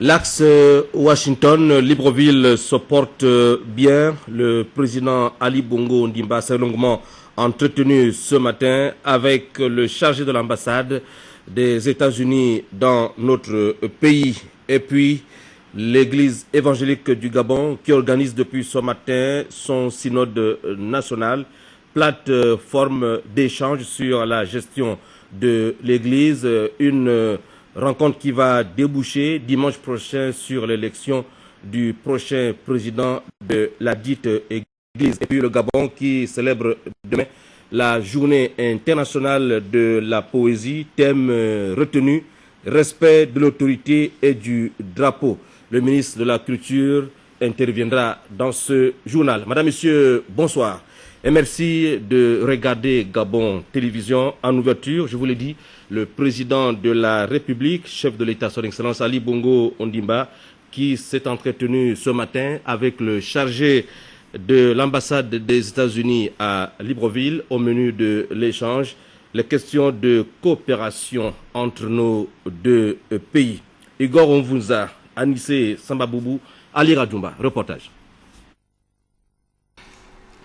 L'axe Washington-Libreville se porte bien. Le président Ali Bongo Ondimba s'est longuement entretenu ce matin avec le chargé de l'ambassade des États-Unis dans notre pays. Et puis, l'église évangélique du Gabon qui organise depuis ce matin son synode national, plateforme d'échange sur la gestion de l'église, une rencontre qui va déboucher dimanche prochain sur l'élection du prochain président de la dite église. Et puis le Gabon qui célèbre demain la journée internationale de la poésie, thème retenu, respect de l'autorité et du drapeau. Le ministre de la Culture interviendra dans ce journal. Madame, Monsieur, bonsoir. Et merci de regarder Gabon Télévision. En ouverture, je vous l'ai dit, le président de la République, chef de l'État, son Excellence Ali Bongo Ondimba, qui s'est entretenu ce matin avec le chargé de l'ambassade des États-Unis à Libreville. Au menu de l'échange, les questions de coopération entre nos deux pays. Igor Onvunza, Anissé Sambaboubou, Ali Radjoumba, reportage.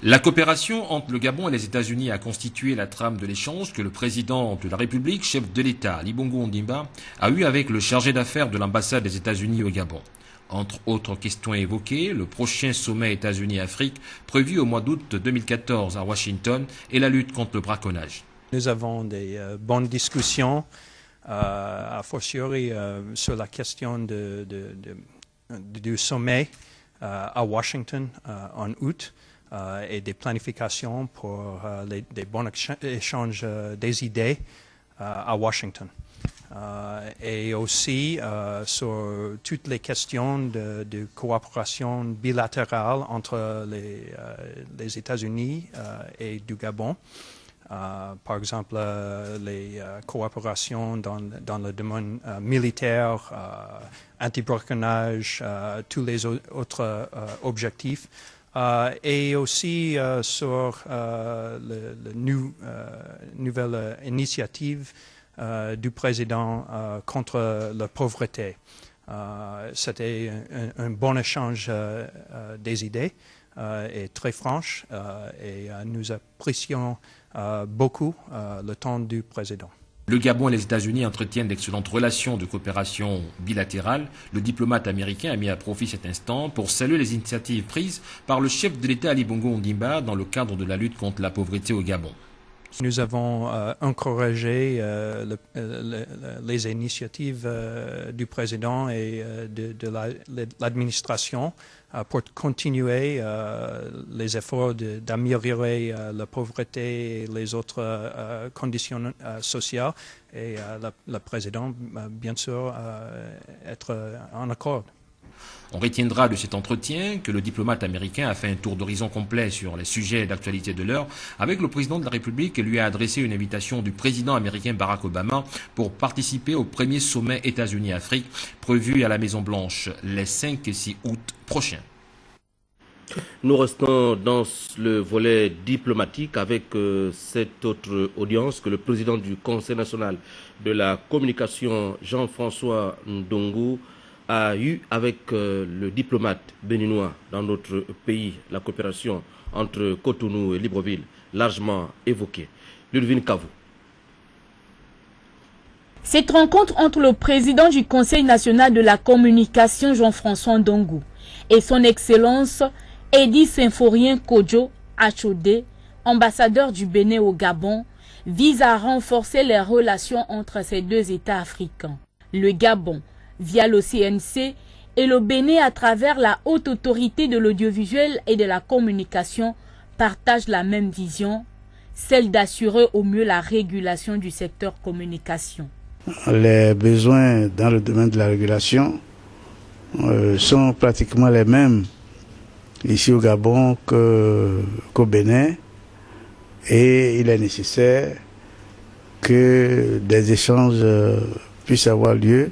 La coopération entre le Gabon et les États-Unis a constitué la trame de l'échange que le président de la République, chef de l'État, Ali Bongo Ondimba, a eu avec le chargé d'affaires de l'ambassade des États-Unis au Gabon. Entre autres questions évoquées, le prochain sommet États-Unis-Afrique prévu au mois d'août 2014 à Washington et la lutte contre le braconnage. Nous avons des bonnes discussions, a fortiori sur la question du sommet à Washington en août. Et des planifications pour des bons échanges des idées à Washington. Et aussi sur toutes les questions de coopération bilatérale entre les États-Unis et du Gabon. Par exemple, les coopérations dans le domaine militaire, anti-braconnage, tous les autres objectifs. Et aussi sur la nouvelle initiative du président contre la pauvreté. C'était un bon échange des idées et très franche et nous apprécions beaucoup le temps du président. Le Gabon et les États-Unis entretiennent d'excellentes relations de coopération bilatérale. Le diplomate américain a mis à profit cet instant pour saluer les initiatives prises par le chef de l'État Ali Bongo Ondimba dans le cadre de la lutte contre la pauvreté au Gabon. Nous avons encouragé les initiatives du président et de l'administration pour continuer les efforts d'améliorer la pauvreté et les autres conditions sociales. Et le président, bien sûr, être en accord. On retiendra de cet entretien que le diplomate américain a fait un tour d'horizon complet sur les sujets d'actualité de l'heure avec le président de la République et lui a adressé une invitation du président américain Barack Obama pour participer au premier sommet États-Unis-Afrique prévu à la Maison-Blanche les 5 et 6 août prochains. Nous restons dans le volet diplomatique avec cette autre audience que le président du Conseil national de la communication, Jean-François Ndongo, a eu avec le diplomate béninois dans notre pays. La coopération entre Cotonou et Libreville, largement évoquée. Ludwig Kavou. Cette rencontre entre le président du Conseil national de la communication, Jean-François Ndongo, et son Excellence Eddy Symphorien Kodjo Achode, ambassadeur du Bénin au Gabon, vise à renforcer les relations entre ces deux États africains. Le Gabon, via le CNC, et le Bénin à travers la haute autorité de l'audiovisuel et de la communication partagent la même vision, celle d'assurer au mieux la régulation du secteur communication. Les besoins dans le domaine de la régulation sont pratiquement les mêmes ici au Gabon qu'au Bénin, et il est nécessaire que des échanges puissent avoir lieu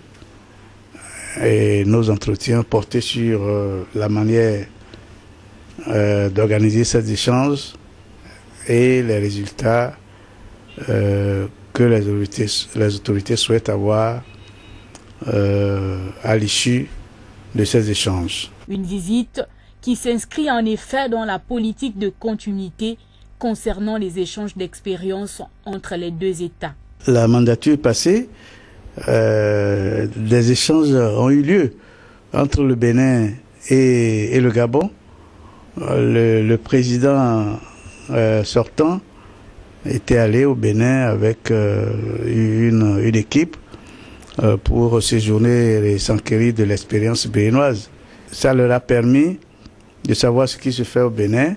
et nos entretiens portés sur la manière d'organiser ces échanges et les résultats que les autorités souhaitent avoir à l'issue de ces échanges. Une visite qui s'inscrit en effet dans la politique de continuité concernant les échanges d'expériences entre les deux États. La mandature passée, des échanges ont eu lieu entre le Bénin et le Gabon. Le président sortant était allé au Bénin avec une équipe pour séjourner et s'enquérir de l'expérience béninoise. Ça leur a permis de savoir ce qui se fait au Bénin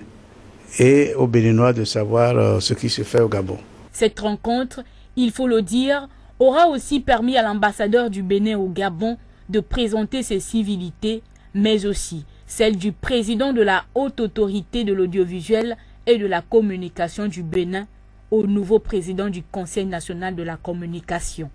et aux Béninois de savoir ce qui se fait au Gabon. Cette rencontre, il faut le dire, aura aussi permis à l'ambassadeur du Bénin au Gabon de présenter ses civilités, mais aussi celle du président de la haute autorité de l'audiovisuel et de la communication du Bénin au nouveau président du Conseil national de la communication.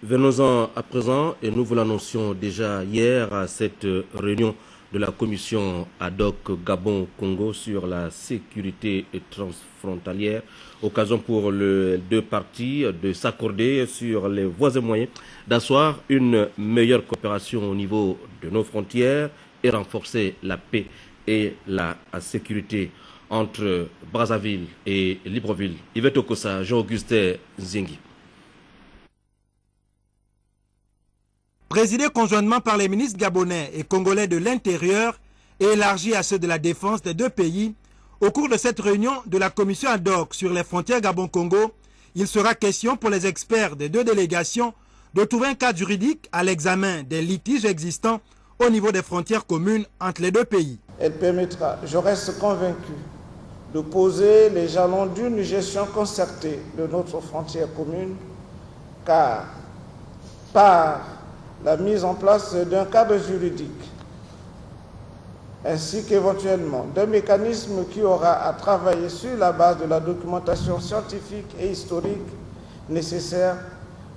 Venons-en à présent, et nous vous l'annoncions déjà hier à cette réunion de la commission ad hoc Gabon-Congo sur la sécurité transfrontalière. Occasion pour les deux parties de s'accorder sur les voies et moyens d'asseoir une meilleure coopération au niveau de nos frontières et renforcer la paix et la sécurité entre Brazzaville et Libreville. Yvette Okosa, Jean-Augustin Zingi. Présidé conjointement par les ministres gabonais et congolais de l'Intérieur et élargi à ceux de la défense des deux pays, au cours de cette réunion de la commission ad hoc sur les frontières Gabon-Congo, il sera question pour les experts des deux délégations de trouver un cadre juridique à l'examen des litiges existants au niveau des frontières communes entre les deux pays. Elle permettra, je reste convaincu, de poser les jalons d'une gestion concertée de notre frontière commune, car par la mise en place d'un cadre juridique ainsi qu'éventuellement d'un mécanisme qui aura à travailler sur la base de la documentation scientifique et historique nécessaire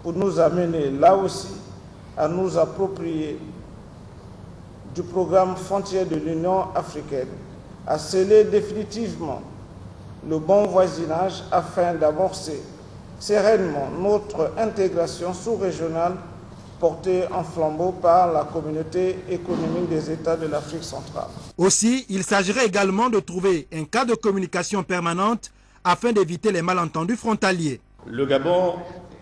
pour nous amener là aussi à nous approprier du programme Frontières de l'Union africaine, à sceller définitivement le bon voisinage afin d'amorcer sereinement notre intégration sous-régionale portée en flambeau par la communauté économique des États de l'Afrique centrale. Aussi, il s'agirait également de trouver un cadre de communication permanente afin d'éviter les malentendus frontaliers. Le Gabon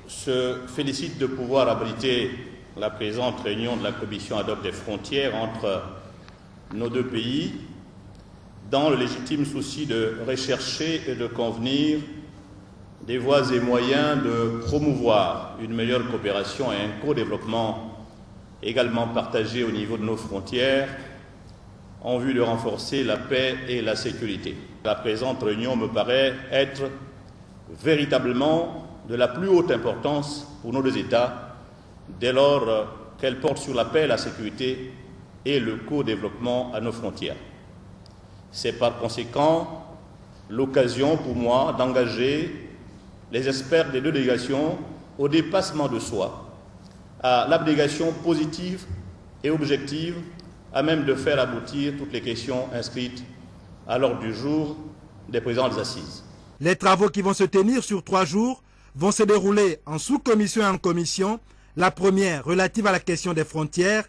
se félicite de pouvoir abriter la présente réunion de la commission ad hoc des frontières entre nos deux pays dans le légitime souci de rechercher et de convenir des voies et moyens de promouvoir une meilleure coopération et un co-développement également partagé au niveau de nos frontières en vue de renforcer la paix et la sécurité. La présente réunion me paraît être véritablement de la plus haute importance pour nos deux États dès lors qu'elle porte sur la paix, la sécurité et le co-développement à nos frontières. C'est par conséquent l'occasion pour moi d'engager les experts des deux délégations au dépassement de soi, à l'abnégation positive et objective à même de faire aboutir toutes les questions inscrites à l'ordre du jour des présentes assises. Les travaux qui vont se tenir sur 3 jours vont se dérouler en sous-commission et en commission, la première relative à la question des frontières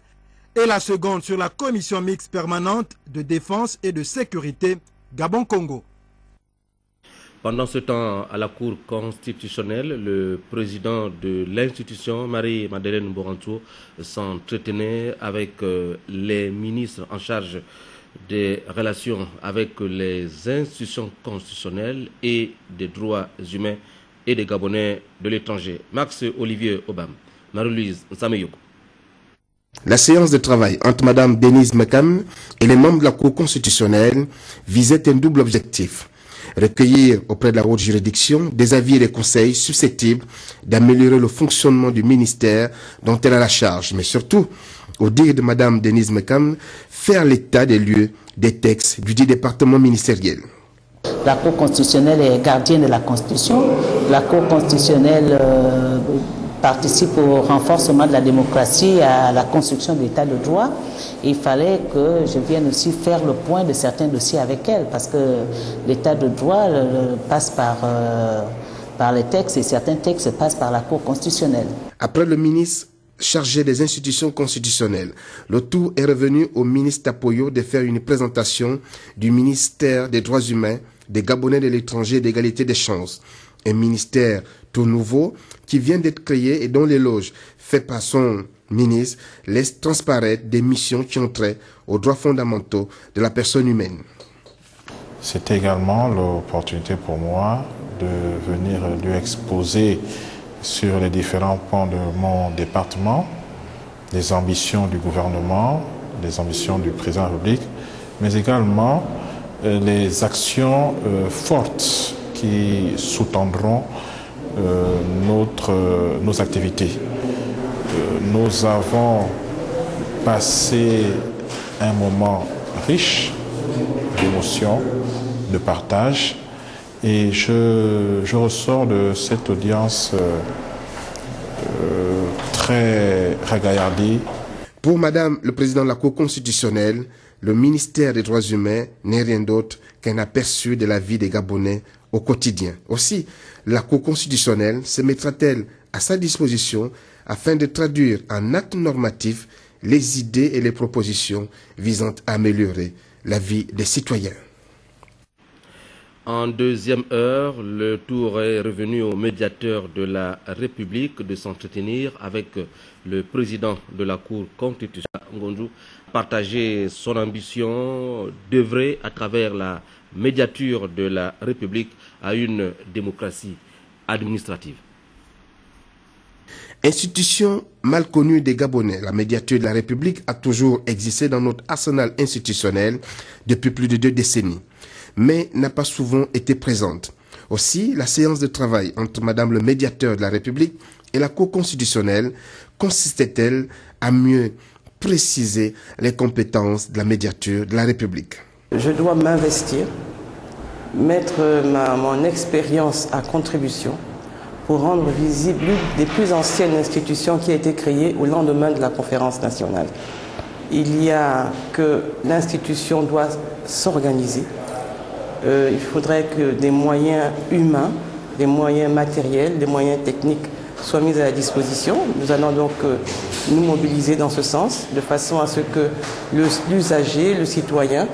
et la seconde sur la commission mixte permanente de défense et de sécurité Gabon-Congo. Pendant ce temps, à la Cour constitutionnelle, le président de l'institution, Marie-Madeleine Mborantou, s'entretenait avec les ministres en charge des relations avec les institutions constitutionnelles et des droits humains et des Gabonais de l'étranger. Max-Olivier Obam, Marie-Louise Nsameyoko. La séance de travail entre Mme Denise Mekam et les membres de la Cour constitutionnelle visait un double objectif. Recueillir auprès de la haute juridiction des avis et des conseils susceptibles d'améliorer le fonctionnement du ministère dont elle a la charge, mais surtout, au dire de Mme Denise Mekam, faire l'état des lieux des textes du dit département ministériel. La Cour constitutionnelle est gardienne de la Constitution. La Cour constitutionnelle participe au renforcement de la démocratie et à la construction de l'état de droit. Il fallait que je vienne aussi faire le point de certains dossiers avec elle, parce que l'état de droit passe par par les textes et certains textes passent par la Cour constitutionnelle. Après le ministre chargé des institutions constitutionnelles, le tour est revenu au ministre Tapoyo de faire une présentation du ministère des Droits humains, des Gabonais de l'étranger et d'égalité des chances. Un ministère tout nouveau qui vient d'être créé et dont l'éloge fait par son ministre laisse transparaître des missions qui ont trait aux droits fondamentaux de la personne humaine. C'était également l'opportunité pour moi de venir lui exposer sur les différents pans de mon département les ambitions du gouvernement, les ambitions du président de la République, mais également les actions fortes qui sous-tendront nos activités. Nous avons passé un moment riche d'émotions, de partage, et je ressors de cette audience très ragaillardie. Pour Madame le Président de la Cour constitutionnelle, le ministère des Droits humains n'est rien d'autre qu'un aperçu de la vie des Gabonais au quotidien. Aussi, la Cour constitutionnelle se mettra-t-elle à sa disposition afin de traduire en actes normatifs les idées et les propositions visant à améliorer la vie des citoyens. En deuxième heure, le tour est revenu au médiateur de la République de s'entretenir avec le président de la Cour constitutionnelle, Ngonjou, partager son ambition d'œuvrer à travers la médiature de la République à une démocratie administrative. Institution mal connue des Gabonais, la médiature de la République a toujours existé dans notre arsenal institutionnel depuis plus de 2 décennies, mais n'a pas souvent été présente. Aussi, la séance de travail entre Madame le médiateur de la République et la Cour constitutionnelle consistait-elle à mieux préciser les compétences de la médiature de la République. Je dois m'investir, mettre mon expérience à contribution pour rendre visible l'une des plus anciennes institutions qui a été créée au lendemain de la conférence nationale. Il y a que l'institution doit s'organiser. Il faudrait que des moyens humains, des moyens matériels, des moyens techniques soient mis à la disposition. Nous allons donc nous mobiliser dans ce sens, de façon à ce que l'usager, le citoyen,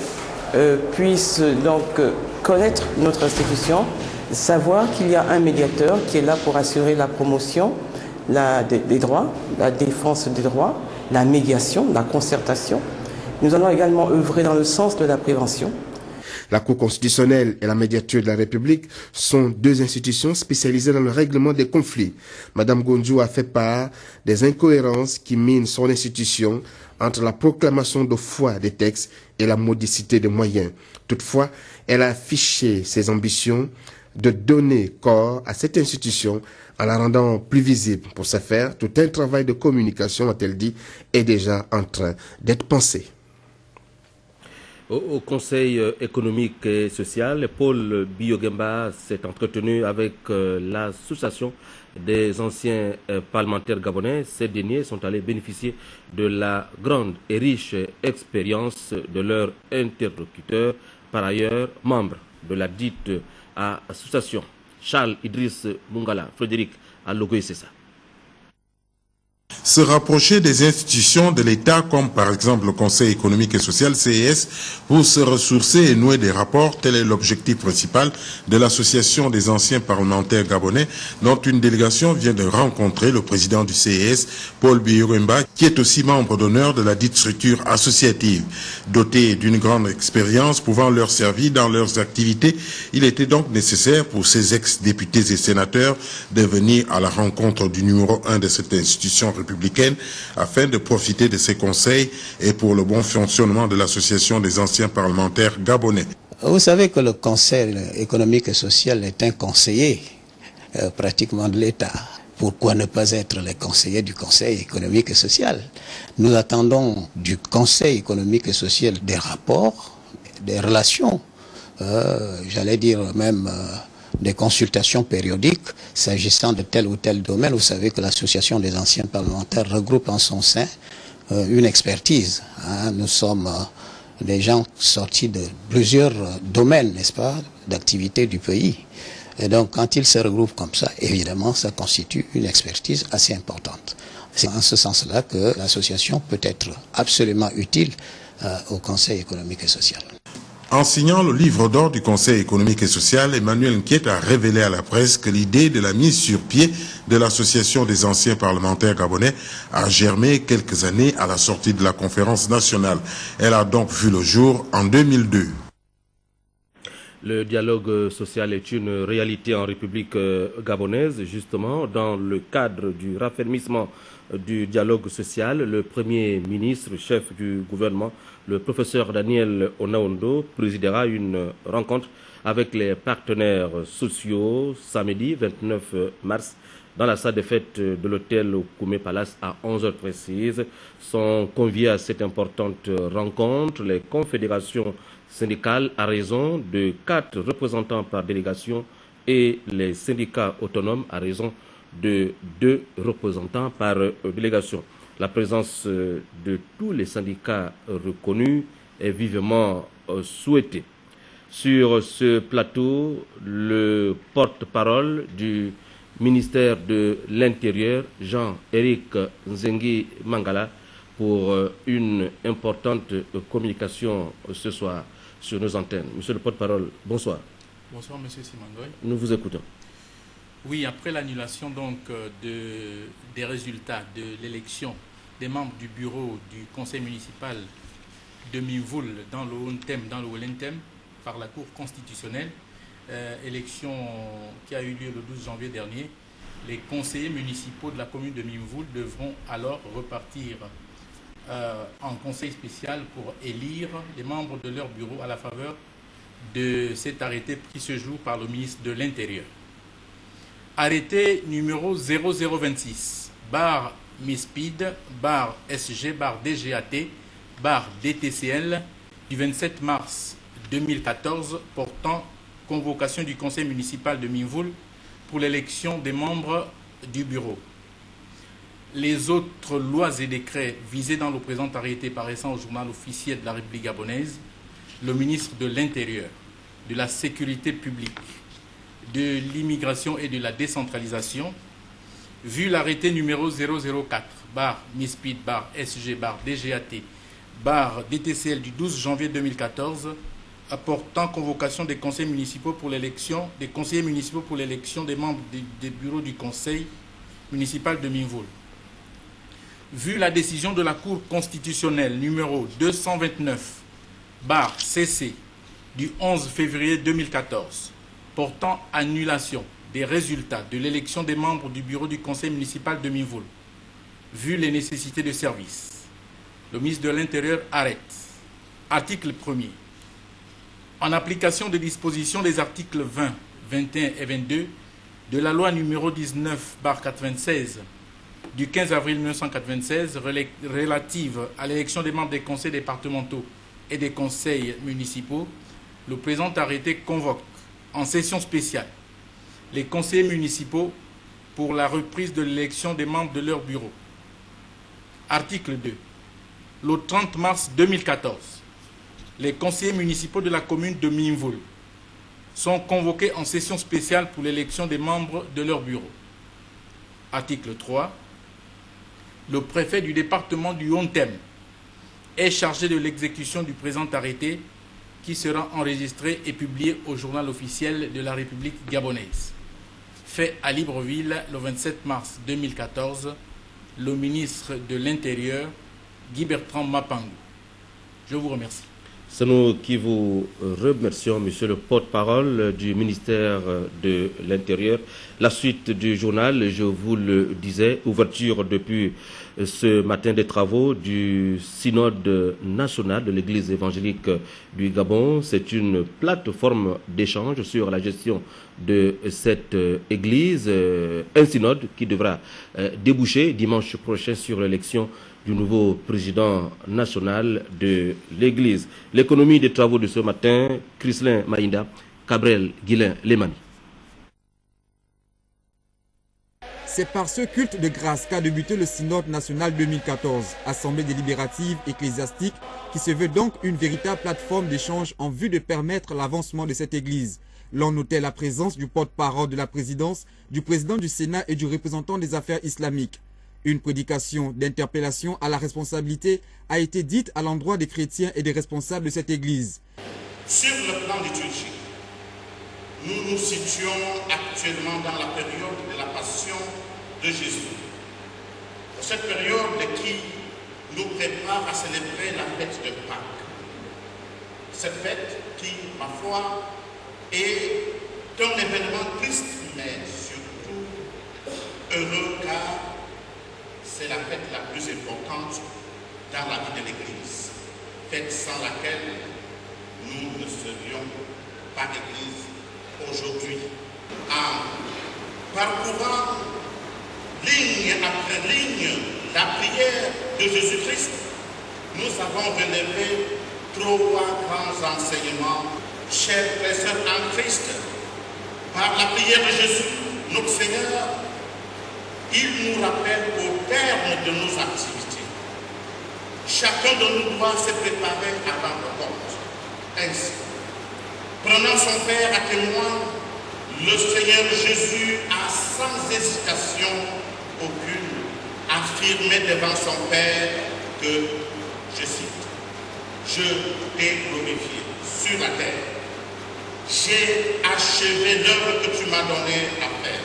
puisse donc connaître notre institution, savoir qu'il y a un médiateur qui est là pour assurer la promotion des droits, la défense des droits, la médiation, la concertation. Nous allons également œuvrer dans le sens de la prévention. La Cour constitutionnelle et la médiature de la République sont 2 institutions spécialisées dans le règlement des conflits. Madame Ngonjou a fait part des incohérences qui minent son institution entre la proclamation de foi des textes et la modicité des moyens. Toutefois, elle a affiché ses ambitions de donner corps à cette institution en la rendant plus visible. Pour ce faire, tout un travail de communication, a-t-elle dit, est déjà en train d'être pensé. Au Conseil économique et social, Paul Biyogemba s'est entretenu avec l'association des anciens parlementaires gabonais. Ces derniers sont allés bénéficier de la grande et riche expérience de leur interlocuteur, par ailleurs membre de la dite association. Charles Idriss Mungala, Frédéric Alogoïsesa. Se rapprocher des institutions de l'État, comme par exemple le Conseil économique et social, CES, pour se ressourcer et nouer des rapports, tel est l'objectif principal de l'association des anciens parlementaires gabonais, dont une délégation vient de rencontrer le président du CES, Paul Biyogemba, qui est aussi membre d'honneur de la dite structure associative. Doté d'une grande expérience pouvant leur servir dans leurs activités, il était donc nécessaire pour ces ex-députés et sénateurs de venir à la rencontre du numéro 1 de cette institution républicaine afin de profiter de ses conseils et pour le bon fonctionnement de l'association des anciens parlementaires gabonais. Vous savez que le Conseil économique et social est un conseiller pratiquement de l'État. Pourquoi ne pas être les conseillers du Conseil économique et social? Nous attendons du Conseil économique et social des rapports, des relations, j'allais dire même des consultations périodiques s'agissant de tel ou tel domaine. Vous savez que l'association des anciens parlementaires regroupe en son sein une expertise. Nous sommes des gens sortis de plusieurs domaines, n'est-ce pas, d'activité du pays. Et donc, quand ils se regroupent comme ça, évidemment, ça constitue une expertise assez importante. C'est en ce sens-là que l'association peut être absolument utile au Conseil économique et social. En signant le livre d'or du Conseil économique et social, Emmanuel Nkiet a révélé à la presse que l'idée de la mise sur pied de l'Association des anciens parlementaires gabonais a germé quelques années à la sortie de la conférence nationale. Elle a donc vu le jour en 2002. Le dialogue social est une réalité en République gabonaise. Justement, dans le cadre du raffermissement du dialogue social, le Premier ministre, chef du gouvernement, le professeur Daniel Onaondo, présidera une rencontre avec les partenaires sociaux samedi 29 mars dans la salle des fêtes de l'hôtel Koumé Palace à 11h précises. Sont conviés à cette importante rencontre les confédérations syndicales à raison de 4 représentants par délégation et les syndicats autonomes à raison de 2 représentants par délégation. La présence de tous les syndicats reconnus est vivement souhaitée. Sur ce plateau, le porte-parole du ministère de l'Intérieur, Jean-Éric Nzengi Mangala, pour une importante communication ce soir sur nos antennes. Monsieur le porte-parole, bonsoir. Bonsoir, monsieur Simangoy. Nous vous écoutons. Oui, après l'annulation donc des résultats de l'élection des membres du bureau du conseil municipal de Mimvoul dans le Welentem par la Cour constitutionnelle, élection qui a eu lieu le 12 janvier dernier, les conseillers municipaux de la commune de Mimvoul devront alors repartir en conseil spécial pour élire les membres de leur bureau à la faveur de cet arrêté pris ce jour par le ministre de l'Intérieur. Arrêté numéro 0026, barre MISPID, barre SG, barre DGAT, barre DTCL, du 27 mars 2014, portant convocation du conseil municipal de Mimvoul pour l'élection des membres du bureau. Les autres lois et décrets visés dans le présent arrêté paraissant au journal officiel de la République gabonaise, le ministre de l'Intérieur, de la Sécurité publique, de l'immigration et de la décentralisation, vu l'arrêté numéro 004, barre MISPID, barre SG, barre DGAT, barre DTCL du 12 janvier 2014, apportant convocation des conseils municipaux pour l'élection, des conseillers municipaux pour l'élection des membres des bureaux du conseil municipal de Mimvoul. Vu la décision de la Cour constitutionnelle numéro 229, barre CC, du 11 février 2014, portant annulation des résultats de l'élection des membres du bureau du conseil municipal de Mimvoul, vu les nécessités de service, le ministre de l'Intérieur arrête. Article 1er. En application des dispositions des articles 20, 21 et 22 de la loi numéro 19/96 du 15 avril 1996 relative à l'élection des membres des conseils départementaux et des conseils municipaux, le présent arrêté convoque en session spéciale les conseillers municipaux pour la reprise de l'élection des membres de leur bureau. Article 2. Le 30 mars 2014, les conseillers municipaux de la commune de Mimvoul sont convoqués en session spéciale pour l'élection des membres de leur bureau. Article 3. Le préfet du département du Welentem est chargé de l'exécution du présent arrêté qui sera enregistré et publié au journal officiel de la République gabonaise. Fait à Libreville le 27 mars 2014, le ministre de l'Intérieur, Guy Bertrand Mapango. Je vous remercie. C'est nous qui vous remercions, monsieur le porte-parole du ministère de l'Intérieur. La suite du journal, je vous le disais, ouverture depuis ce matin des travaux du synode national de l'Église évangélique du Gabon. C'est une plateforme d'échange sur la gestion de cette église, un synode qui devra déboucher dimanche prochain sur l'élection du nouveau président national de l'Église. L'économie des travaux de ce matin, Chrislin Maïnda, Cabrel Guilain Lemani. C'est par ce culte de grâce qu'a débuté le Synode national 2014, assemblée délibérative ecclésiastique qui se veut donc une véritable plateforme d'échange en vue de permettre l'avancement de cette église. L'on notait la présence du porte-parole de la présidence, du président du Sénat et du représentant des affaires islamiques. Une prédication d'interpellation à la responsabilité a été dite à l'endroit des chrétiens et des responsables de cette église. Sur le plan liturgique, nous nous situons actuellement dans la période de la passion de Jésus. Cette période qui nous prépare à célébrer la fête de Pâques. Cette fête qui, ma foi, est un événement triste, mais surtout heureux, car c'est la fête la plus importante dans la vie de l'Église. Fête sans laquelle nous ne serions pas Église aujourd'hui. En parcourant ligne après ligne la prière de Jésus-Christ, nous avons relevé 3 grands enseignements. Chers frères et sœurs en Christ, par la prière de Jésus, notre Seigneur, il nous rappelle au terme de nos activités. Chacun de nous doit se préparer à rendre compte. Ainsi, prenant son Père à témoin, le Seigneur Jésus a sans hésitation aucune affirmé devant son Père que, je cite, « Je t'ai glorifié sur la terre. J'ai achevé l'œuvre que tu m'as donnée à faire. »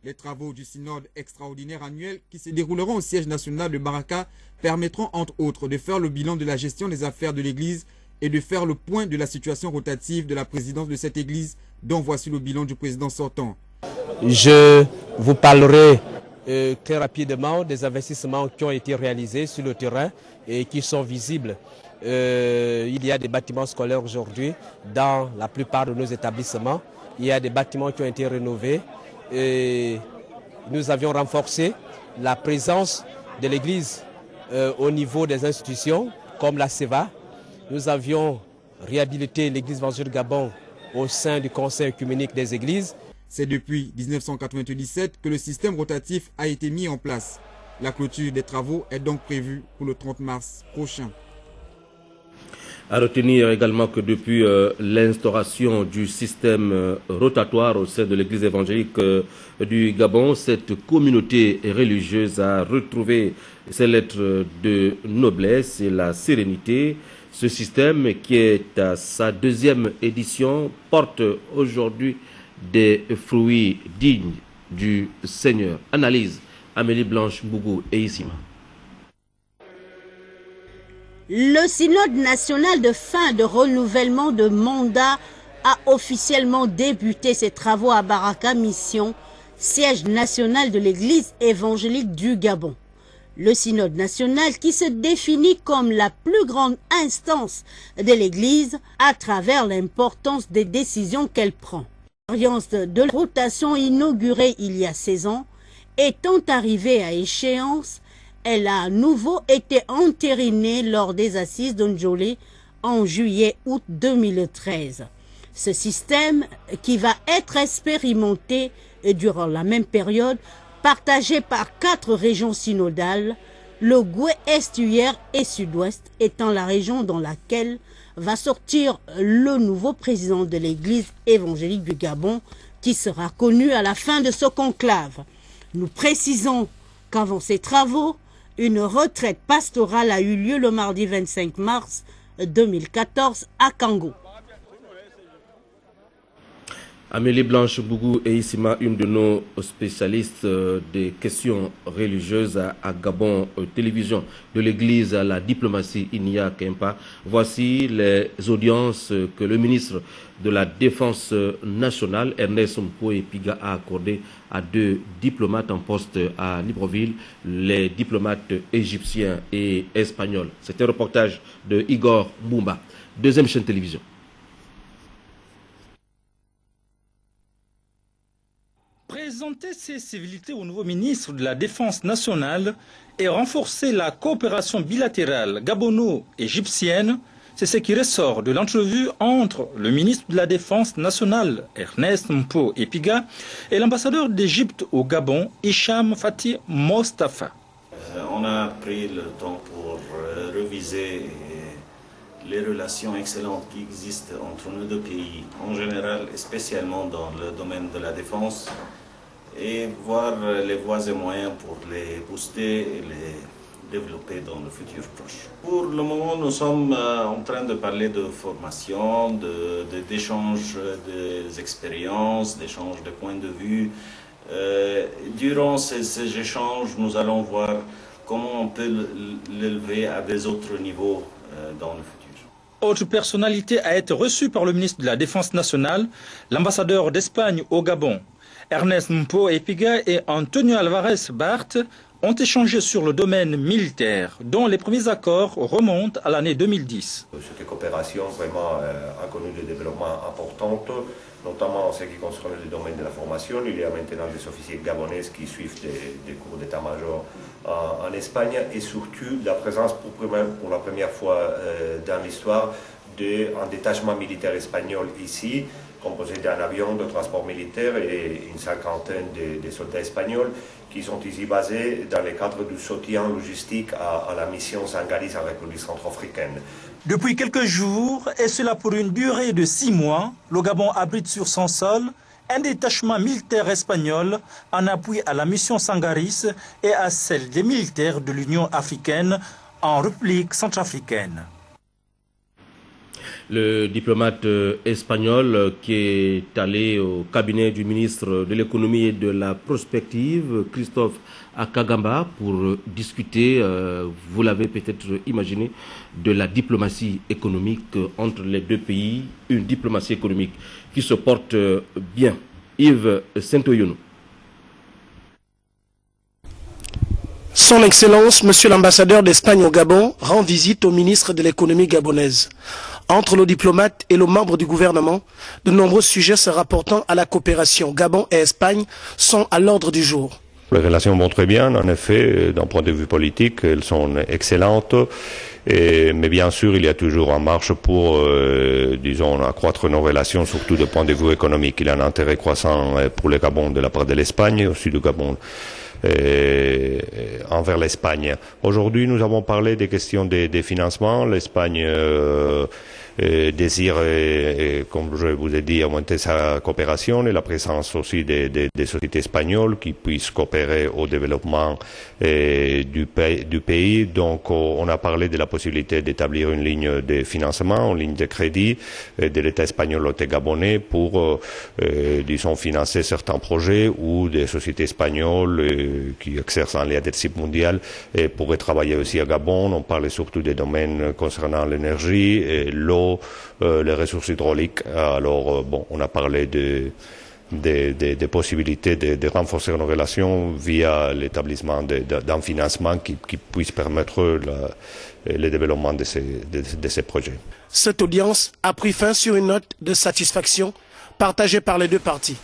Les travaux du synode extraordinaire annuel qui se dérouleront au siège national de Baraka permettront entre autres de faire le bilan de la gestion des affaires de l'Église et de faire le point de la situation rotative de la présidence de cette Église, dont voici le bilan du président sortant. Je vous parlerai très rapidement des investissements qui ont été réalisés sur le terrain et qui sont visibles. Il y a des bâtiments scolaires aujourd'hui dans la plupart de nos établissements. Il y a des bâtiments qui ont été rénovés. Et nous avions renforcé la présence de l'Église au niveau des institutions comme la CEVA. Nous avions réhabilité l'Église évangélique du Gabon au sein du Conseil œcuménique des Églises. C'est depuis 1997 que le système rotatif a été mis en place. La clôture des travaux est donc prévue pour le 30 mars prochain. À retenir également que depuis l'instauration du système rotatoire au sein de l'Église évangélique du Gabon, cette communauté religieuse a retrouvé ses lettres de noblesse et la sérénité. Ce système, qui est à sa 2e édition, porte aujourd'hui des fruits dignes du Seigneur. Analyse Amélie Blanche-Bougou et Issima. Le synode national de fin de renouvellement de mandat a officiellement débuté ses travaux à Baraka Mission, siège national de l'Église évangélique du Gabon. Le synode national qui se définit comme la plus grande instance de l'Église à travers l'importance des décisions qu'elle prend. L'expérience de la rotation inaugurée il y a 16 ans étant arrivée à échéance, elle a à nouveau été entérinée lors des assises de Ndjolé en juillet-août 2013. Ce système, qui va être expérimenté durant la même période, partagé par 4 régions synodales, le Goué estuaire et sud-ouest étant la région dans laquelle va sortir le nouveau président de l'Église évangélique du Gabon, qui sera connu à la fin de ce conclave. Nous précisons qu'avant ces travaux, une retraite pastorale a eu lieu le mardi 25 mars 2014 à Kango. Amélie Blanche-Bougou et Issima, une de nos spécialistes des questions religieuses à Gabon Télévision, de l'Église à la diplomatie Inia Kempa. Voici les audiences que le ministre de la Défense nationale, Ernest Mpoé-Piga, a accordées à 2 diplomates en poste à Libreville, les diplomates égyptiens et espagnols. C'était un reportage de Igor Boumba, 2e chaîne télévision. Présenter ces civilités au nouveau ministre de la Défense nationale et renforcer la coopération bilatérale gabono-égyptienne, c'est ce qui ressort de l'entrevue entre le ministre de la Défense nationale, Ernest Mpoé-Piga, et l'ambassadeur d'Égypte au Gabon, Hicham Fatih Mostafa. On a pris le temps pour réviser les relations excellentes qui existent entre nos deux pays en général, et spécialement dans le domaine de la défense, et voir les voies et moyens pour les booster et les développer dans le futur proche. Pour le moment, nous sommes en train de parler de formation, d'échange des expériences, d'échange de points de vue. Durant ces échanges, nous allons voir comment on peut l'élever à des autres niveaux dans le futur. Autre personnalité à être reçue par le ministre de la Défense nationale, l'ambassadeur d'Espagne au Gabon, Ernest Mpo Epiga et Antonio Alvarez Bart, ont échangé sur le domaine militaire, dont les premiers accords remontent à l'année 2010. Cette coopération vraiment a connu des développements importants, notamment en ce qui concerne le domaine de la formation. Il y a maintenant des officiers gabonais qui suivent des cours d'état-major en Espagne, et surtout la présence pour la première fois dans l'histoire d'un détachement militaire espagnol ici, composé d'un avion de transport militaire et une cinquantaine de soldats espagnols qui sont ici basés dans le cadre du soutien logistique à la mission Sangaris en République centrafricaine. Depuis quelques jours, et cela pour une durée de 6 mois, le Gabon abrite sur son sol un détachement militaire espagnol en appui à la mission Sangaris et à celle des militaires de l'Union africaine en République centrafricaine. Le diplomate espagnol qui est allé au cabinet du ministre de l'économie et de la prospective, Christophe Akagamba, pour discuter, vous l'avez peut-être imaginé, de la diplomatie économique entre les deux pays, une diplomatie économique qui se porte bien. Yves Saint-Oyounou. Son Excellence, Monsieur l'ambassadeur d'Espagne au Gabon, rend visite au ministre de l'économie gabonaise. Entre le diplomate et le membre du gouvernement, de nombreux sujets se rapportant à la coopération Gabon et Espagne sont à l'ordre du jour. Les relations vont très bien, en effet, d'un point de vue politique, elles sont excellentes. Mais bien sûr, il y a toujours en marche pour, disons, accroître nos relations, surtout du point de vue économique. Il y a un intérêt croissant pour le Gabon de la part de l'Espagne, aussi du Gabon envers l'Espagne. Aujourd'hui, nous avons parlé des questions des financements. L'Espagne désire, comme je vous ai dit, augmenter sa coopération et la présence aussi des sociétés espagnoles qui puissent coopérer au développement du pays. Donc, on a parlé de la possibilité d'établir une ligne de financement, une ligne de crédit de l'État espagnol au gabonais pour, disons, financer certains projets où des sociétés espagnoles qui exercent un leadership mondial pourraient travailler aussi à Gabon. On parlait surtout des domaines concernant l'énergie, l'eau, les ressources hydrauliques. Alors, bon, on a parlé des possibilités de renforcer nos relations via l'établissement d'un financement qui puisse permettre le développement de ces projets. Cette audience a pris fin sur une note de satisfaction partagée par les deux parties.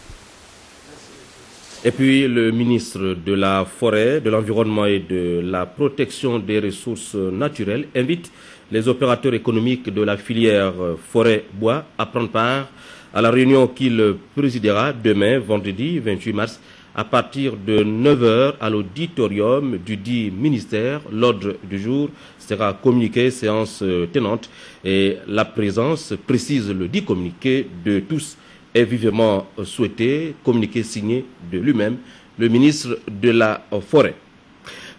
Et puis le ministre de la Forêt, de l'Environnement et de la Protection des ressources naturelles invite les opérateurs économiques de la filière forêt-bois à prendre part à la réunion qu'il présidera demain, vendredi 28 mars, à partir de 9h à l'auditorium du dit ministère. L'ordre du jour sera communiqué, séance tenante, et la présence, précise le dit communiqué, de tous est vivement souhaité, communiqué signé de lui-même, le ministre de la Forêt.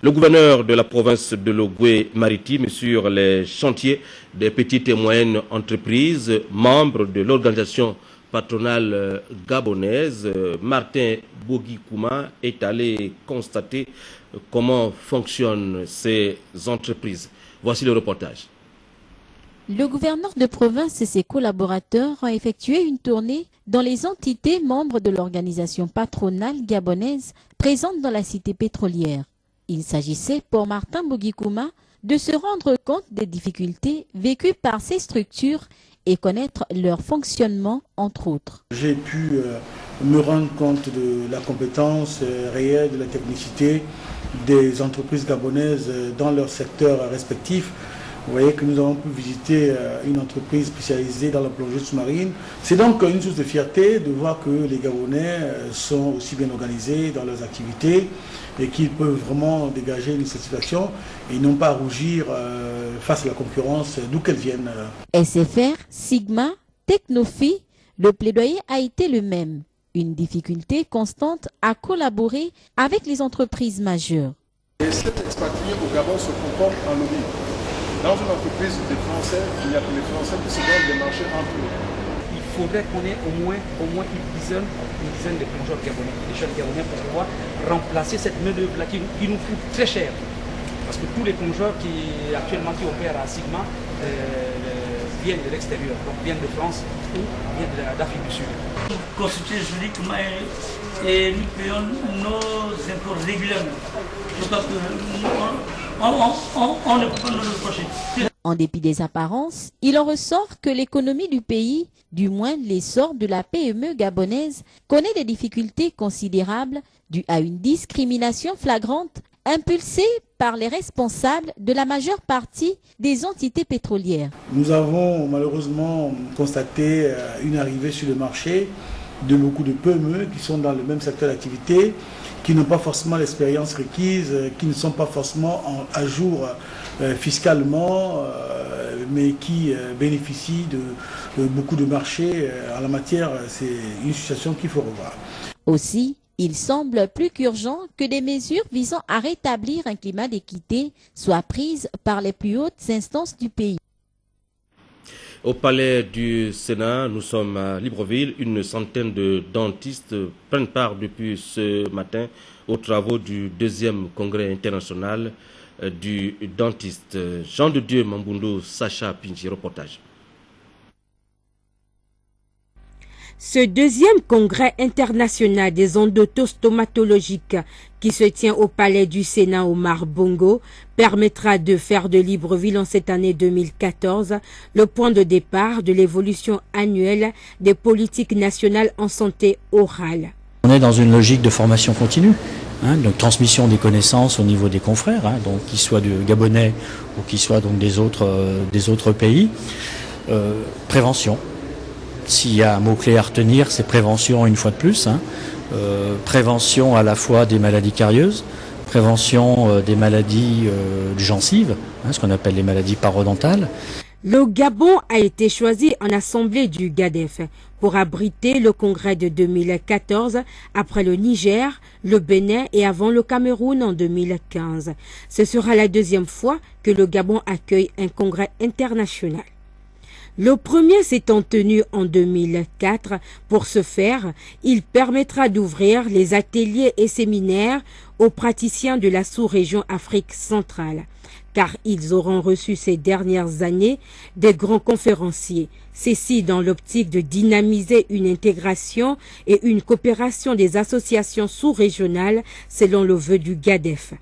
Le gouverneur de la province de l'Ogooué-Maritime sur les chantiers des petites et moyennes entreprises, membre de l'organisation patronale gabonaise, Martin Bogikouma, est allé constater comment fonctionnent ces entreprises. Voici le reportage. Le gouverneur de province et ses collaborateurs ont effectué une tournée dans les entités membres de l'organisation patronale gabonaise présente dans la cité pétrolière. Il s'agissait pour Martin Bogikouma de se rendre compte des difficultés vécues par ces structures et connaître leur fonctionnement, entre autres. J'ai pu me rendre compte de la compétence réelle, de la technicité des entreprises gabonaises dans leur secteur respectif. Vous voyez que nous avons pu visiter une entreprise spécialisée dans la plongée sous-marine. C'est donc une source de fierté de voir que les Gabonais sont aussi bien organisés dans leurs activités et qu'ils peuvent vraiment dégager une satisfaction et non pas rougir face à la concurrence d'où qu'elle vienne. SFR, Sigma, Technofi, le plaidoyer a été le même. Une difficulté constante à collaborer avec les entreprises majeures. Et cet expatrié au Gabon se comporte en lobby. Dans une entreprise des Français, il n'y a que les Français qui se donnent des marchés entre eux. Il faudrait qu'on ait au moins une dizaine de plongeurs gabonais, des jeunes gabonais, pour pouvoir remplacer cette main-d'œuvre-là qui nous coûte très cher. Parce que tous les plongeurs qui opèrent à Sigma viennent de l'extérieur, donc viennent de France ou viennent d'Afrique du Sud. Constitué juridiquement et nous payons nos impôts régulièrement. Je crois qu'on ne peut pas nous reprocher. En dépit des apparences, il en ressort que l'économie du pays, du moins l'essor de la PME gabonaise, connaît des difficultés considérables dues à une discrimination flagrante impulsée par les responsables de la majeure partie des entités pétrolières. Nous avons malheureusement constaté une arrivée sur le marché de beaucoup de PME qui sont dans le même secteur d'activité, qui n'ont pas forcément l'expérience requise, qui ne sont pas forcément à jour fiscalement, mais qui bénéficient de beaucoup de marchés en la matière. C'est une situation qu'il faut revoir. Aussi, il semble plus qu'urgent que des mesures visant à rétablir un climat d'équité soient prises par les plus hautes instances du pays. Au palais du Sénat, nous sommes à Libreville. Une centaine de dentistes prennent part depuis ce matin aux travaux du 2e congrès international du dentiste. Jean de Dieu Mambundo, Sacha Pinji, reportage. Ce 2e congrès international des endodontostomatologiques qui se tient au palais du Sénat Omar Bongo permettra de faire de Libreville en cette année 2014 le point de départ de l'évolution annuelle des politiques nationales en santé orale. On est dans une logique de formation continue, donc transmission des connaissances au niveau des confrères, donc qu'ils soient du Gabonais ou qu'ils soient donc des autres pays. Prévention. S'il y a un mot-clé à retenir, c'est prévention une fois de plus. Prévention à la fois des maladies carieuses, prévention des maladies du gencive, ce qu'on appelle les maladies parodontales. Le Gabon a été choisi en assemblée du GADEF pour abriter le congrès de 2014 après le Niger, le Bénin et avant le Cameroun en 2015. Ce sera la 2e fois que le Gabon accueille un congrès international. Le premier s'étant tenu en 2004, pour ce faire, il permettra d'ouvrir les ateliers et séminaires aux praticiens de la sous-région Afrique centrale, car ils auront reçu ces dernières années des grands conférenciers. Ceci dans l'optique de dynamiser une intégration et une coopération des associations sous-régionales selon le vœu du GADEF.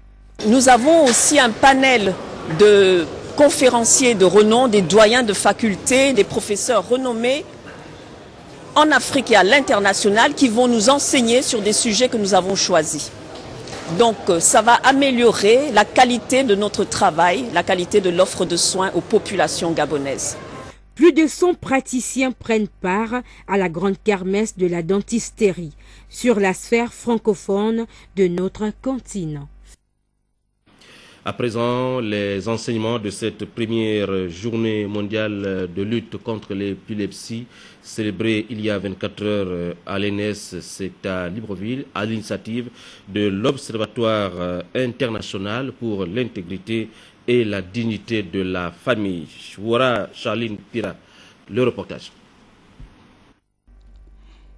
Nous avons aussi un panel de conférenciers de renom, des doyens de faculté, des professeurs renommés en Afrique et à l'international qui vont nous enseigner sur des sujets que nous avons choisis. Donc ça va améliorer la qualité de notre travail, la qualité de l'offre de soins aux populations gabonaises. Plus de 100 praticiens prennent part à la grande kermesse de la dentisterie sur la sphère francophone de notre continent. À présent, les enseignements de cette première journée mondiale de lutte contre l'épilepsie, célébrée il y a 24 heures à l'ENS, c'est à Libreville, à l'initiative de l'Observatoire international pour l'intégrité et la dignité de la famille. Voilà Charline Pira, le reportage.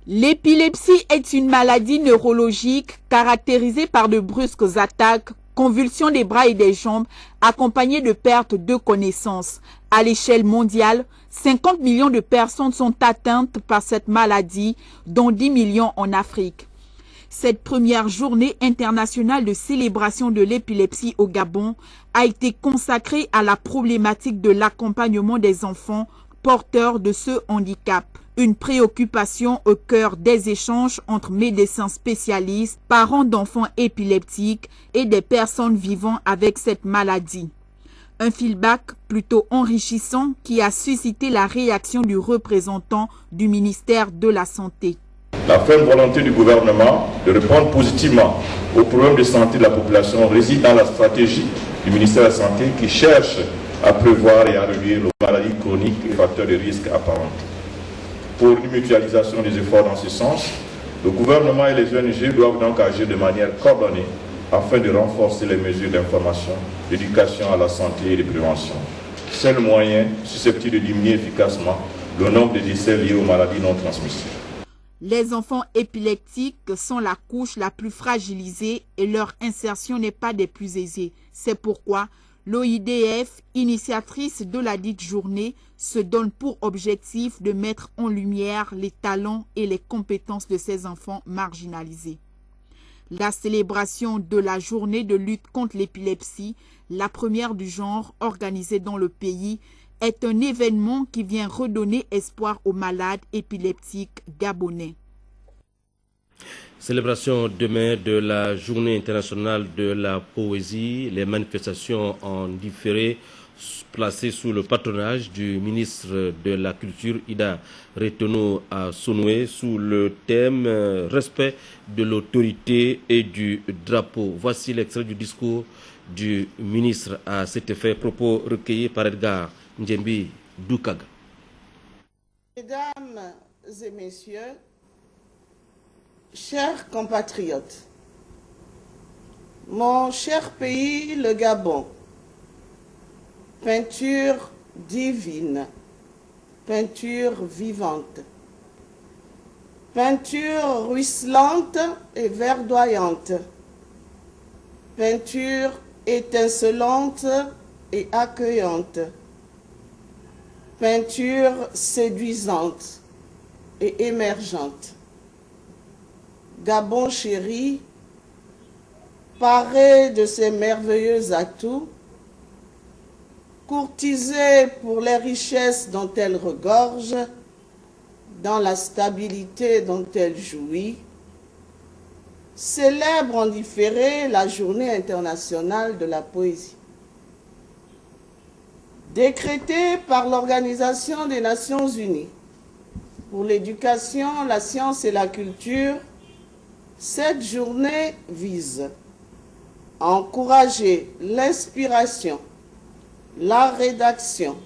L'épilepsie est une maladie neurologique caractérisée par de brusques attaques, convulsions des bras et des jambes, accompagnées de perte de connaissance. À l'échelle mondiale, 50 millions de personnes sont atteintes par cette maladie, dont 10 millions en Afrique. Cette première journée internationale de célébration de l'épilepsie au Gabon a été consacrée à la problématique de l'accompagnement des enfants porteurs de ce handicap. Une préoccupation au cœur des échanges entre médecins spécialistes, parents d'enfants épileptiques et des personnes vivant avec cette maladie. Un feedback plutôt enrichissant qui a suscité la réaction du représentant du ministère de la Santé. La ferme volonté du gouvernement de répondre positivement aux problèmes de santé de la population réside dans la stratégie du ministère de la Santé qui cherche à prévoir et à réduire les maladies chroniques et facteurs de risque apparents. Pour une mutualisation des efforts dans ce sens, le gouvernement et les ONG doivent donc agir de manière coordonnée afin de renforcer les mesures d'information, d'éducation à la santé et de prévention. C'est le moyen susceptible de diminuer efficacement le nombre de décès liés aux maladies non transmissibles. Les enfants épileptiques sont la couche la plus fragilisée et leur insertion n'est pas des plus aisées. C'est pourquoi l'OIDF, initiatrice de la dite journée, se donne pour objectif de mettre en lumière les talents et les compétences de ces enfants marginalisés. La célébration de la journée de lutte contre l'épilepsie, la première du genre organisée dans le pays, est un événement qui vient redonner espoir aux malades épileptiques gabonais. Célébration demain de la Journée internationale de la poésie, les manifestations en différé placées sous le patronage du ministre de la Culture Ida Retono à Sonoué sous le thème respect de l'autorité et du drapeau. Voici l'extrait du discours du ministre à cet effet, propos recueillis par Edgar Ndjembi Doukaga. Mesdames et messieurs, chers compatriotes, mon cher pays, le Gabon, peinture divine, peinture vivante, peinture ruisselante et verdoyante, peinture étincelante et accueillante, peinture séduisante et émergente. Gabon chéri, paré de ses merveilleux atouts, courtisée pour les richesses dont elle regorge, dans la stabilité dont elle jouit, célèbre en différé la Journée internationale de la poésie. Décrétée par l'Organisation des Nations Unies pour l'éducation, la science et la culture, cette journée vise à encourager l'inspiration, la rédaction,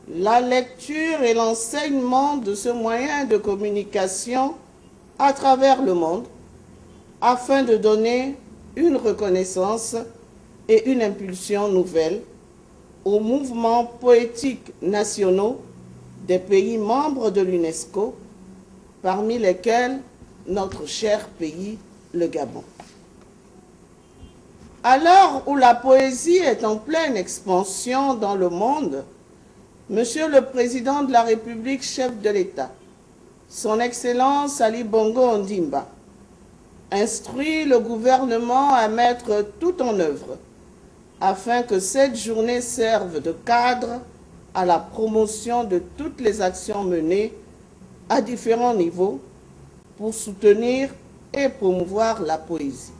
la lecture et l'enseignement de ce moyen de communication à travers le monde afin de donner une reconnaissance et une impulsion nouvelle aux mouvements poétiques nationaux des pays membres de l'UNESCO, parmi lesquels notre cher pays, le Gabon. À l'heure où la poésie est en pleine expansion dans le monde, Monsieur le Président de la République, chef de l'État, Son Excellence Ali Bongo Ondimba, instruit le gouvernement à mettre tout en œuvre afin que cette journée serve de cadre à la promotion de toutes les actions menées à différents niveaux pour soutenir et promouvoir la poésie.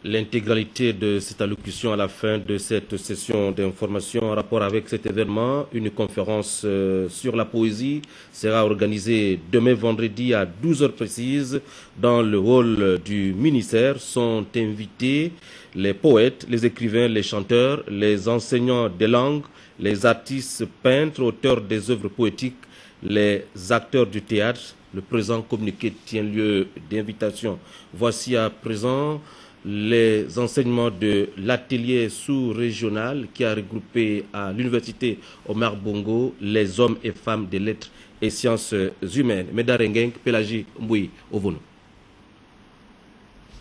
L'intégralité de cette allocution à la fin de cette session d'information en rapport avec cet événement, une conférence sur la poésie sera organisée demain vendredi à 12h précises dans le hall du ministère. Sont invités les poètes, les écrivains, les chanteurs, les enseignants des langues, les artistes peintres, auteurs des œuvres poétiques, les acteurs du théâtre. Le présent communiqué tient lieu d'invitation. Voici à présent les enseignements de l'atelier sous-régional qui a regroupé à l'université Omar Bongo les hommes et femmes des lettres et sciences humaines. Medarengeng, Pélagie, Mboui, Ovono.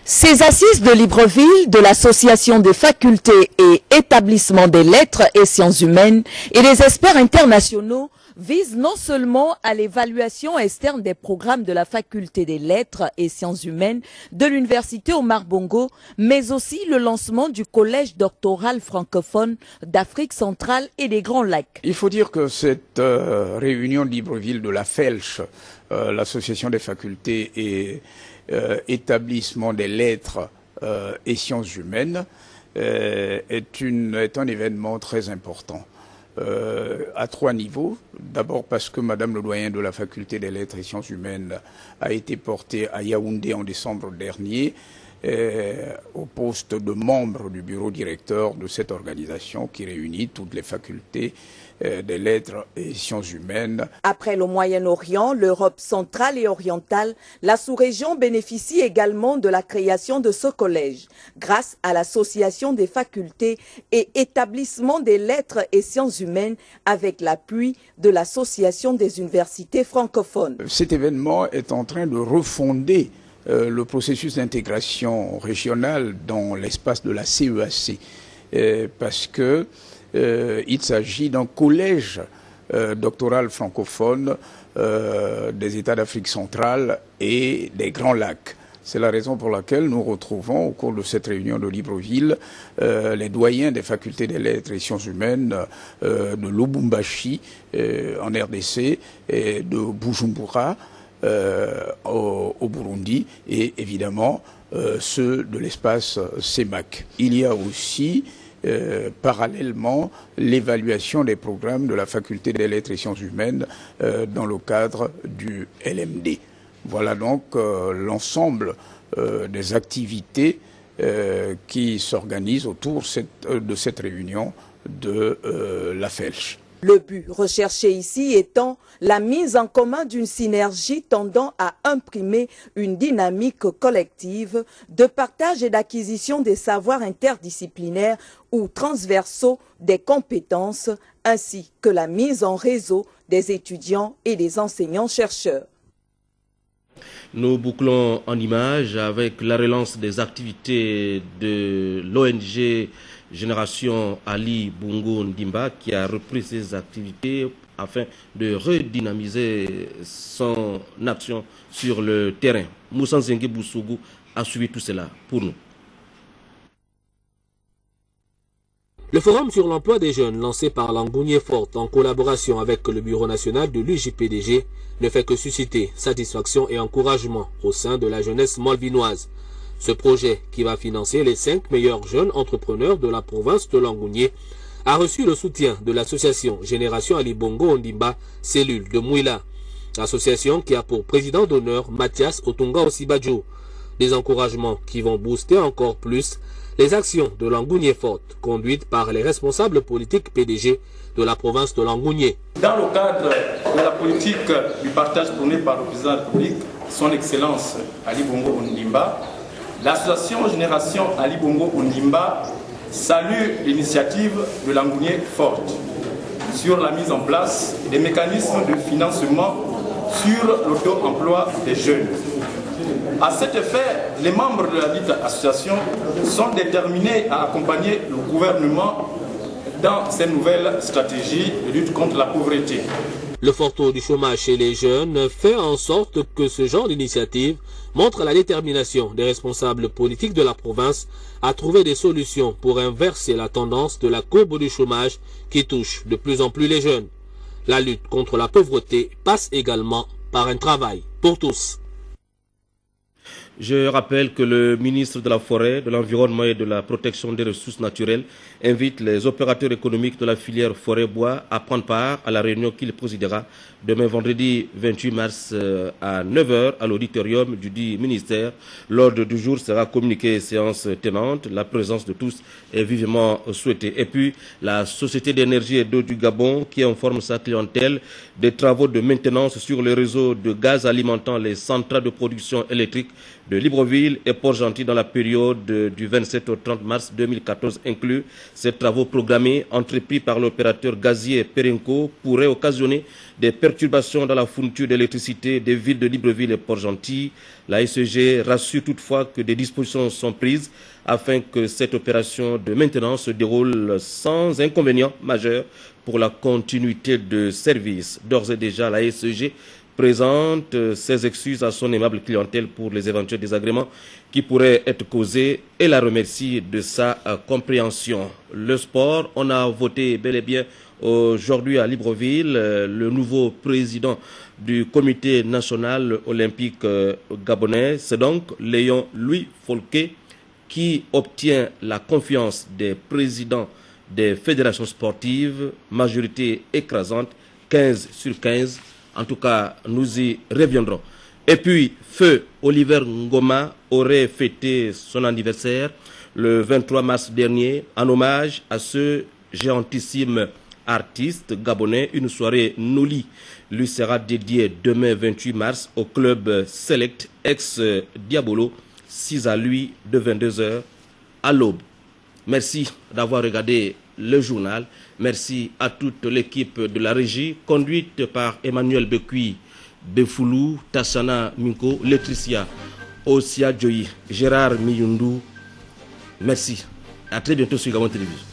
Ces assises de Libreville de l'Association des facultés et établissements des lettres et sciences humaines et des experts internationaux visent non seulement à l'évaluation externe des programmes de la faculté des lettres et sciences humaines de l'université Omar Bongo, mais aussi le lancement du collège doctoral francophone d'Afrique centrale et des Grands Lacs. Il faut dire que cette réunion de Libreville de la FELCH, l'Association des facultés et établissements des lettres et sciences humaines, est un événement très important. À 3 niveaux. D'abord parce que Madame le doyen de la Faculté des Lettres et Sciences Humaines a été portée à Yaoundé en décembre dernier au poste de membre du bureau directeur de cette organisation qui réunit toutes les facultés des lettres et sciences humaines. Après le Moyen-Orient, l'Europe centrale et orientale, la sous-région bénéficie également de la création de ce collège, grâce à l'association des facultés et établissements des lettres et sciences humaines avec l'appui de l'association des universités francophones. Cet événement est en train de refonder le processus d'intégration régionale dans l'espace de la CEAC, parce que il s'agit d'un collège doctoral francophone des États d'Afrique centrale et des Grands Lacs. C'est la raison pour laquelle nous retrouvons au cours de cette réunion de Libreville les doyens des facultés des lettres et sciences humaines de Lubumbashi en RDC et de Bujumbura au Burundi et évidemment ceux de l'espace CEMAC. Il y a aussi parallèlement l'évaluation des programmes de la faculté des lettres et sciences humaines dans le cadre du LMD. Voilà donc l'ensemble des activités qui s'organisent autour de cette réunion de la FELCH. Le but recherché ici étant la mise en commun d'une synergie tendant à imprimer une dynamique collective de partage et d'acquisition des savoirs interdisciplinaires ou transversaux des compétences, ainsi que la mise en réseau des étudiants et des enseignants-chercheurs. Nous bouclons en images avec la relance des activités de l'ONG Génération Ali Bongo Ndimba qui a repris ses activités afin de redynamiser son action sur le terrain. Moussa Nzengue Boussougou a suivi tout cela pour nous. Le forum sur l'emploi des jeunes lancé par l'Angounier Forte en collaboration avec le Bureau national de l'UJPDG ne fait que susciter satisfaction et encouragement au sein de la jeunesse molvinoise. Ce projet, qui va financer les 5 meilleurs jeunes entrepreneurs de la province de Langounié, a reçu le soutien de l'association Génération Ali Bongo Ondimba, cellule de Mouila. Association qui a pour président d'honneur Mathias Otunga Osibadjo. Des encouragements qui vont booster encore plus les actions de Langounié Forte, conduites par les responsables politiques PDG de la province de Langounié. Dans le cadre de la politique du partage prônée par le président de la République, son Excellence Ali Bongo Ondimba, l'association Génération Ali Bongo Ondimba salue l'initiative de Langounié Forte sur la mise en place des mécanismes de financement sur l'auto-emploi des jeunes. À cet effet, les membres de la dite association sont déterminés à accompagner le gouvernement dans ses nouvelles stratégies de lutte contre la pauvreté. Le fort taux du chômage chez les jeunes fait en sorte que ce genre d'initiative montre la détermination des responsables politiques de la province à trouver des solutions pour inverser la tendance de la courbe du chômage qui touche de plus en plus les jeunes. La lutte contre la pauvreté passe également par un travail pour tous. Je rappelle que le ministre de la Forêt, de l'Environnement et de la Protection des Ressources naturelles invite les opérateurs économiques de la filière forêt-bois à prendre part à la réunion qu'il présidera demain vendredi 28 mars à 9h à l'auditorium du dit ministère. L'ordre du jour sera communiqué séance tenante. La présence de tous est vivement souhaitée. Et puis, la Société d'énergie et d'eau du Gabon qui informe sa clientèle des travaux de maintenance sur le réseau de gaz alimentant les centrales de production électrique de Libreville et Port-Gentil dans la période du 27 au 30 mars 2014 inclus. Ces travaux programmés entrepris par l'opérateur gazier Perenco pourraient occasionner des perturbations dans la fourniture d'électricité des villes de Libreville et Port-Gentil. La SEG rassure toutefois que des dispositions sont prises afin que cette opération de maintenance se déroule sans inconvénient majeur pour la continuité de service. D'ores et déjà, la SEG présente ses excuses à son aimable clientèle pour les éventuels désagréments qui pourraient être causés et la remercie de sa compréhension. Le sport, on a voté bel et bien aujourd'hui à Libreville le nouveau président du comité national olympique gabonais. C'est donc Léon Louis Folquet qui obtient la confiance des présidents des fédérations sportives, majorité écrasante, 15 sur 15. En tout cas, nous y reviendrons. Et puis, Feu Oliver Ngoma aurait fêté son anniversaire le 23 mars dernier en hommage à ce géantissime artiste gabonais. Une soirée Noli lui sera dédiée demain 28 mars au club Select ex-Diabolo, 6 à lui de 22h à l'aube. Merci d'avoir regardé le journal. Merci à toute l'équipe de la régie conduite par Emmanuel Bekui, Befoulou, Tassana Minko, Laetitia, Osia Joyi, Gérard Miyundu. Merci. À très bientôt sur Gabon Télévision.